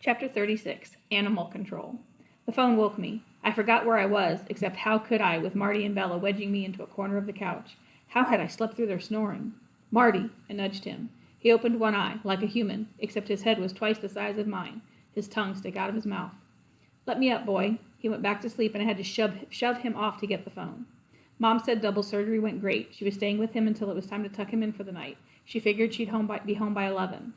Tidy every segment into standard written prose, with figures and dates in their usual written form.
Chapter 36, Animal Control. The phone woke me. I forgot where I was, except how could I, with Marty and Bella wedging me into a corner of the couch? How had I slept through their snoring? Marty, I nudged him. He opened one eye, like a human, except his head was twice the size of mine. His tongue stuck out of his mouth. Let me up, boy. He went back to sleep, and I had to shove him off to get the phone. Mom said double surgery went great. She was staying with him until it was time to tuck him in for the night. She figured she'd be home by 11.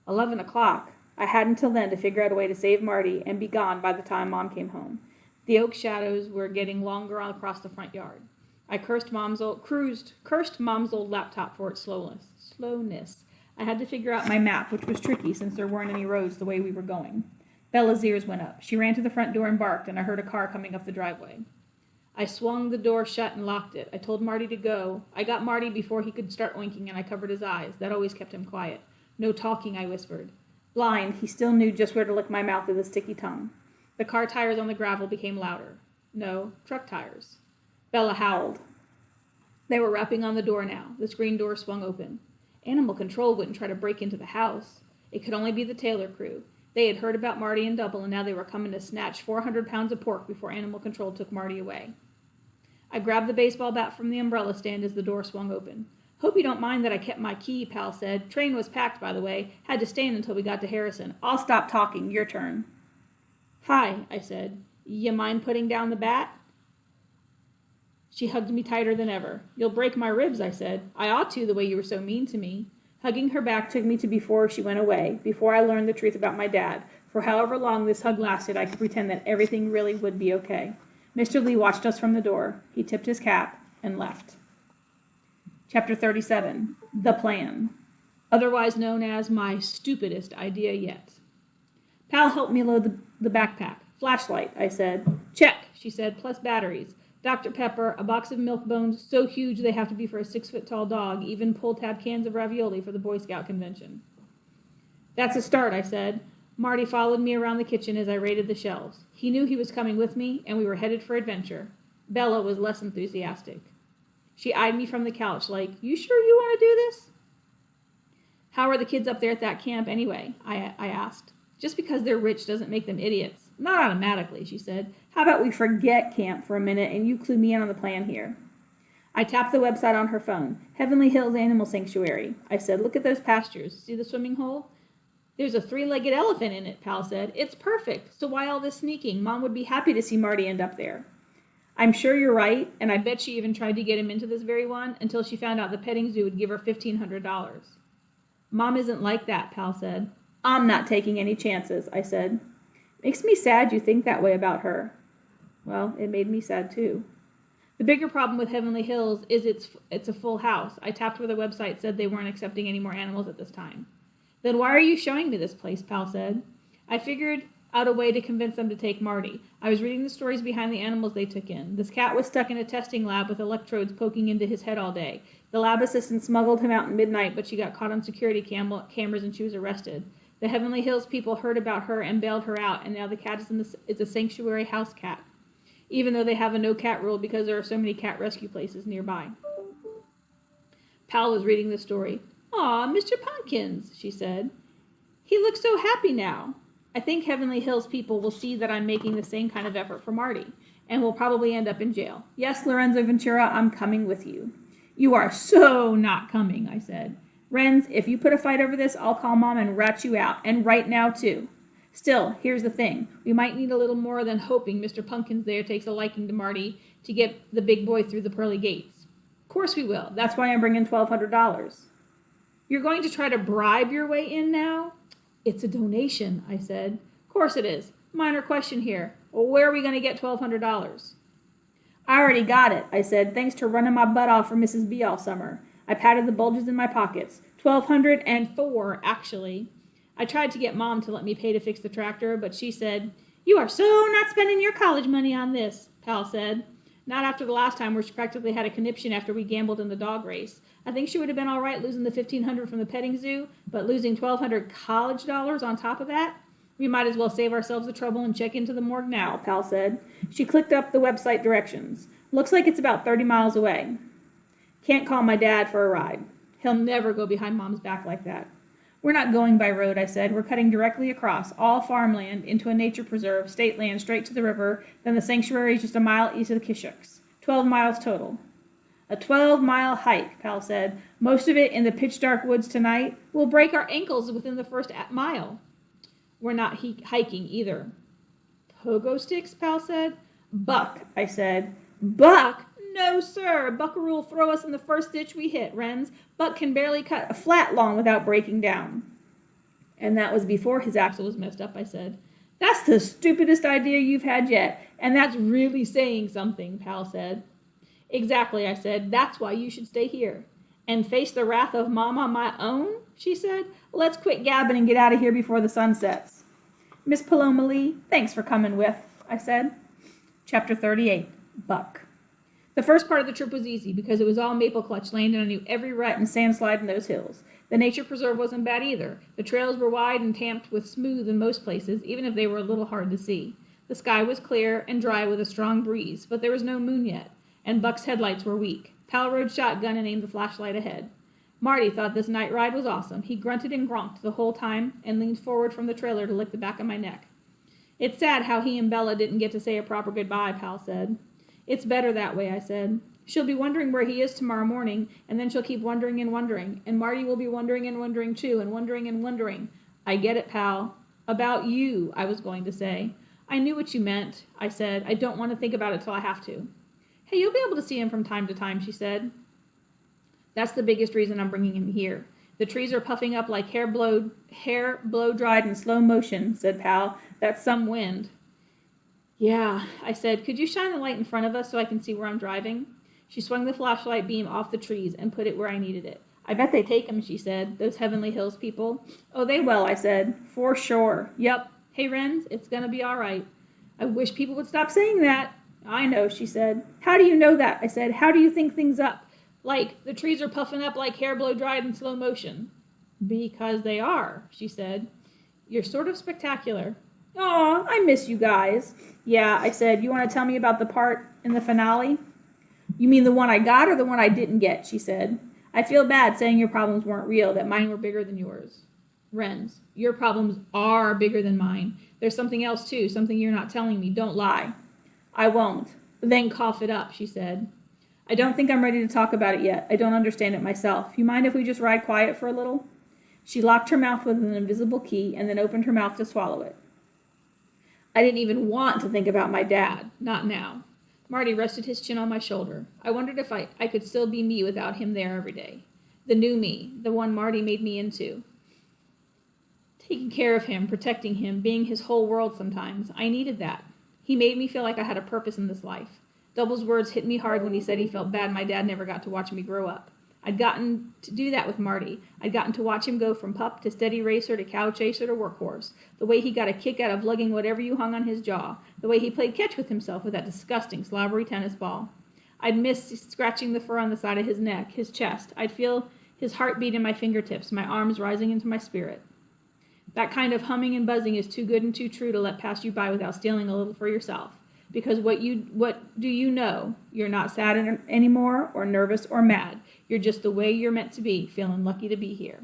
11 o'clock. I had until then to figure out a way to save Marty and be gone by the time Mom came home. The oak shadows were getting longer across the front yard. I cursed Mom's old laptop for its slowness. I had to figure out my map, which was tricky since there weren't any roads the way we were going. Bella's ears went up. She ran to the front door and barked, and I heard a car coming up the driveway. I swung the door shut and locked it. I told Marty to go. I got Marty before he could start oinking, and I covered his eyes. That always kept him quiet. No talking, I whispered. Blind, he still knew just where to lick my mouth with a sticky tongue. The car tires on the gravel became louder. No, truck tires. Bella howled. They were rapping on the door now. The screen door swung open. Animal Control wouldn't try to break into the house. It could only be the Taylor crew. They had heard about Marty and Double, and now they were coming to snatch 400 pounds of pork before Animal Control took Marty away. I grabbed the baseball bat from the umbrella stand as the door swung open. Hope you don't mind that I kept my key, Pal said. Train was packed, by the way. Had to stay in until we got to Harrison. I'll stop talking. Your turn. Hi, I said. You mind putting down the bat? She hugged me tighter than ever. You'll break my ribs, I said. I ought to, the way you were so mean to me. Hugging her back took me to before she went away, before I learned the truth about my dad. For however long this hug lasted, I could pretend that everything really would be okay. Mr. Lee watched us from the door. He tipped his cap and left. Chapter 37, The Plan, otherwise known as my stupidest idea yet. Pal helped me load the backpack. Flashlight, I said. Check, she said, plus batteries. Dr. Pepper, a box of milk bones so huge they have to be for a 6-foot-tall dog, even pull-tab cans of ravioli for the Boy Scout convention. That's a start, I said. Marty followed me around the kitchen as I raided the shelves. He knew he was coming with me, and we were headed for adventure. Bella was less enthusiastic. She eyed me from the couch like, you sure you want to do this? How are the kids up there at that camp anyway? I asked. Just because they're rich doesn't make them idiots. Not automatically, she said. How about we forget camp for a minute and you clue me in on the plan here? I tapped the website on her phone. Heavenly Hills Animal Sanctuary. I said, look at those pastures. See the swimming hole? There's a 3-legged elephant in it, Pal said. It's perfect. So why all this sneaking? Mom would be happy to see Marty end up there. I'm sure you're right, and I bet she even tried to get him into this very one until she found out the petting zoo would give her $1,500. Mom isn't like that, Pal said. I'm not taking any chances, I said. Makes me sad you think that way about her. Well, it made me sad too. The bigger problem with Heavenly Hills is it's a full house. I tapped where the website said they weren't accepting any more animals at this time. Then why are you showing me this place, Pal said. I figured out a way to convince them to take Marty. I was reading the stories behind the animals they took in. This cat was stuck in a testing lab with electrodes poking into his head all day. The lab assistant smuggled him out at midnight, but she got caught on security cameras and she was arrested. The Heavenly Hills people heard about her and bailed her out, and now the cat is a sanctuary house cat, even though they have a no-cat rule because there are so many cat rescue places nearby. Pal was reading the story. Aw, Mr. Pumpkins, she said. He looks so happy now. I think Heavenly Hills people will see that I'm making the same kind of effort for Marty, and will probably end up in jail. Yes, Lorenzo Ventura, I'm coming with you. You are so not coming, I said. Renz, if you put a fight over this, I'll call Mom and rat you out, and right now, too. Still, here's the thing. We might need a little more than hoping Mr. Pumpkins there takes a liking to Marty to get the big boy through the pearly gates. Of course we will. That's why I'm bringing $1,200. You're going to try to bribe your way in now? It's a donation, I said. Of course it is. Minor question here. Well, where are we going to get $1,200? I already got it, I said, thanks to running my butt off for Mrs. B all summer. I patted the bulges in my pockets. $1,204, actually. I tried to get Mom to let me pay to fix the tractor, but she said, you are so not spending your college money on this, Pal said. Not after the last time where she practically had a conniption after we gambled in the dog race. I think she would have been all right losing the $1,500 from the petting zoo, but losing $1,200 college dollars on top of that? We might as well save ourselves the trouble and check into the morgue now, Pal said. She clicked up the website directions. Looks like it's about 30 miles away. Can't call my dad for a ride. He'll never go behind Mom's back like that. We're not going by road, I said. We're cutting directly across, all farmland, into a nature preserve, state land, straight to the river, then the sanctuary is just a mile east of the Kishuks. 12 miles total. A 12-mile hike, Pal said. Most of it in the pitch-dark woods tonight. We'll break our ankles within the first mile. We're not hiking either. Pogo sticks, Pal said. Buck, I said. Buck? No, sir. Buckaroo will throw us in the first ditch we hit, Wrens. Buck can barely cut a flat lawn without breaking down. And that was before his axle was messed up, I said. That's the stupidest idea you've had yet, and that's really saying something, Pal said. Exactly, I said. That's why you should stay here. And face the wrath of Mom on my own, she said. Let's quit gabbing and get out of here before the sun sets. Miss Paloma Lee, thanks for coming with, I said. Chapter 38, Buck. The first part of the trip was easy because it was all maple clutch land and I knew every rut and sandslide in those hills. The nature preserve wasn't bad either. The trails were wide and tamped with smooth in most places, even if they were a little hard to see. The sky was clear and dry with a strong breeze, but there was no moon yet, and Buck's headlights were weak. Pal rode shotgun and aimed the flashlight ahead. Marty thought this night ride was awesome. He grunted and gronked the whole time and leaned forward from the trailer to lick the back of my neck. It's sad how he and Bella didn't get to say a proper goodbye, Pal said. It's better that way, I said. She'll be wondering where he is tomorrow morning, and then she'll keep wondering and wondering, and Marty will be wondering and wondering too, and wondering and wondering. I get it, Pal. About you, I was going to say. I knew what you meant, I said. I don't want to think about it till I have to. Hey, you'll be able to see him from time to time, she said. That's the biggest reason I'm bringing him here. The trees are puffing up like hair blow-dried in slow motion, said Pal. That's some wind. Yeah, I said. Could you shine the light in front of us so I can see where I'm driving? She swung the flashlight beam off the trees and put it where I needed it. I bet they take 'em, she said. Those Heavenly Hills people. Oh, they will, I said. For sure. Yep. Hey, Wrens, it's gonna be all right. I wish people would stop saying that. I know, she said. How do you know that? I said. How do you think things up? Like, the trees are puffing up like hair blow-dried in slow motion. Because they are, she said. You're sort of spectacular. Aw, I miss you guys. Yeah, I said. You want to tell me about the part in the finale? You mean the one I got or the one I didn't get, she said. I feel bad saying your problems weren't real, that mine were bigger than yours. Wrens, your problems are bigger than mine. There's something else too, something you're not telling me. Don't lie. I won't. Then cough it up, she said. I don't think I'm ready to talk about it yet. I don't understand it myself. You mind if we just ride quiet for a little? She locked her mouth with an invisible key and then opened her mouth to swallow it. I didn't even want to think about my dad. Not now. Marty rested his chin on my shoulder. I wondered if I could still be me without him there every day. The new me, the one Marty made me into. Taking care of him, protecting him, being his whole world sometimes. I needed that. He made me feel like I had a purpose in this life. Double's words hit me hard when he said he felt bad my dad never got to watch me grow up. I'd gotten to do that with Marty. I'd gotten to watch him go from pup to steady racer to cow chaser to workhorse. The way he got a kick out of lugging whatever you hung on his jaw. The way he played catch with himself with that disgusting slobbery tennis ball. I'd miss scratching the fur on the side of his neck, his chest. I'd feel his heartbeat in my fingertips, my arms rising into my spirit. That kind of humming and buzzing is too good and too true to let pass you by without stealing a little for yourself. Because what do you know? You're not sad anymore, or nervous, or mad. You're just the way you're meant to be, feeling lucky to be here.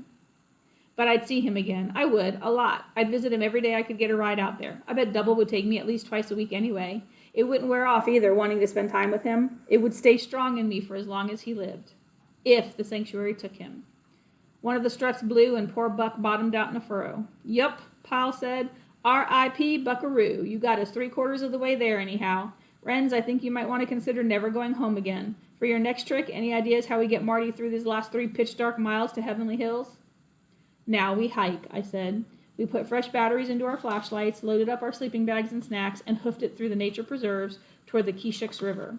But I'd see him again. I would, a lot. I'd visit him every day I could get a ride out there. I bet Double would take me at least twice a week anyway. It wouldn't wear off either, wanting to spend time with him. It would stay strong in me for as long as he lived. If the sanctuary took him. One of the struts blew and poor Buck bottomed out in a furrow. Yup, Pal said. R.I.P. Buckaroo. You got us 3/4 of the way there anyhow. Wrens, I think you might want to consider never going home again. For your next trick, any ideas how we get Marty through these last 3 pitch-dark miles to Heavenly Hills? Now we hike, I said. We put fresh batteries into our flashlights, loaded up our sleeping bags and snacks, and hoofed it through the nature preserves toward the Kishuks River.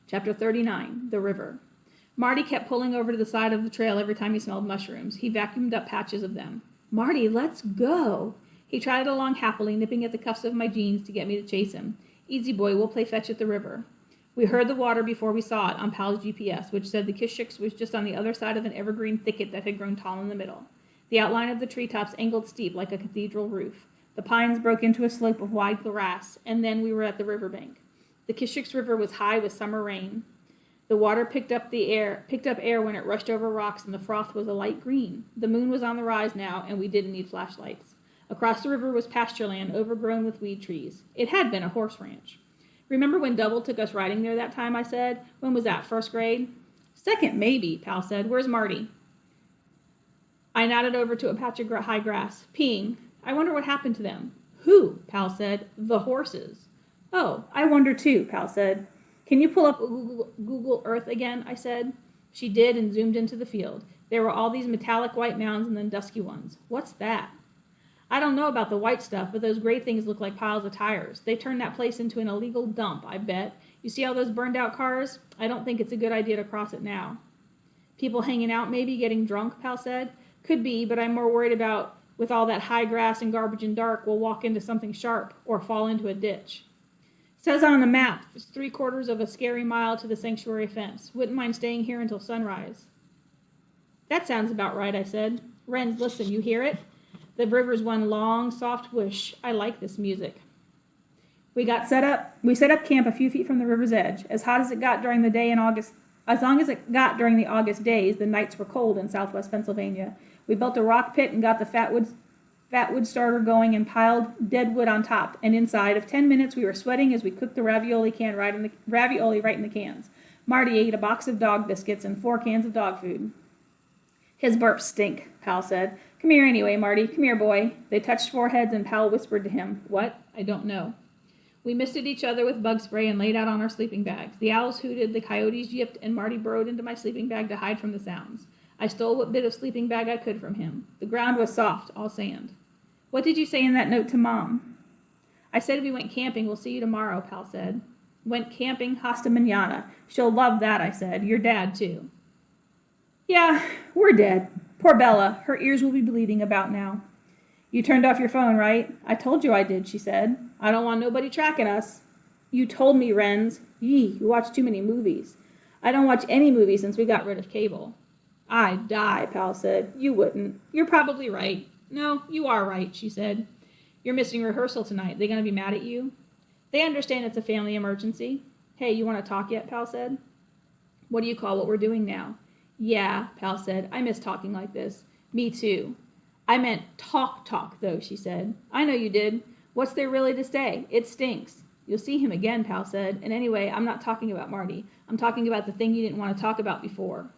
Chapter 39, The River. Marty kept pulling over to the side of the trail every time he smelled mushrooms. He vacuumed up patches of them. Marty, let's go. He trotted along happily, nipping at the cuffs of my jeans to get me to chase him. Easy, boy, we'll play fetch at the river. We heard the water before we saw it on Pal's GPS, which said the Kishuks was just on the other side of an evergreen thicket that had grown tall in the middle. The outline of the treetops angled steep like a cathedral roof. The pines broke into a slope of wide grass, and then we were at the riverbank. The Kishuks River was high with summer rain. The water picked up air when it rushed over rocks, and the froth was a light green. The moon was on the rise now, and we didn't need flashlights. Across the river was pasture land overgrown with weed trees. It had been a horse ranch. Remember when Double took us riding there that time, I said. When was that, first grade? Second, maybe, Pal said. Where's Marty? I nodded over to a patch of high grass. Peeing. I wonder what happened to them. Who? Pal said. The horses. Oh, I wonder too, Pal said. Can you pull up Google Earth again? I said. She did and zoomed into the field. There were all these metallic white mounds and then dusky ones. What's that? I don't know about the white stuff, but those gray things look like piles of tires. They turned that place into an illegal dump, I bet. You see all those burned out cars? I don't think it's a good idea to cross it now. People hanging out maybe, getting drunk, Pal said. Could be, but I'm more worried about, with all that high grass and garbage and dark, we'll walk into something sharp or fall into a ditch. It says on the map, it's 3/4 of a scary mile to the sanctuary fence. Wouldn't mind staying here until sunrise. That sounds about right, I said. Wrens, listen, you hear it? The river's one long, soft whoosh. I like this music. We set up camp a few feet from the river's edge. As hot as it got during the day in August, as long as it got during the August days, the nights were cold in southwest Pennsylvania. We built a rock pit and got the fat wood starter going and piled dead wood on top. And inside of 10 minutes, we were sweating as we cooked the ravioli right in the cans. Marty ate a box of dog biscuits and 4 cans of dog food. His burps stink, Pal said. Come here anyway, Marty. Come here, boy. They touched foreheads and Pal whispered to him. What? I don't know. We misted each other with bug spray and laid out on our sleeping bags. The owls hooted, the coyotes yipped, and Marty burrowed into my sleeping bag to hide from the sounds. I stole what bit of sleeping bag I could from him. The ground was soft, all sand. What did you say in that note to Mom? I said we went camping. We'll see you tomorrow, Pal said. Went camping hasta mañana. She'll love that, I said. Your dad, too. Yeah, we're dead. Poor Bella. Her ears will be bleeding about now. You turned off your phone, right? I told you I did, she said. I don't want nobody tracking us. You told me, Wrens. Yee, you watch too many movies. I don't watch any movies since we got rid of cable. I'd die, Pal said. You wouldn't. You're probably right. No, you are right, she said. You're missing rehearsal tonight. They gonna be mad at you? They understand it's a family emergency. Hey, you want to talk yet, Pal said. What do you call what we're doing now? Yeah, Pal said. I miss talking like this. Me too. I meant talk, though, she said. I know you did. What's there really to say? It stinks. You'll see him again, Pal said. And anyway, I'm not talking about Marty. I'm talking about the thing you didn't want to talk about before.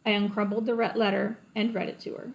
I uncrumpled the letter and read it to her.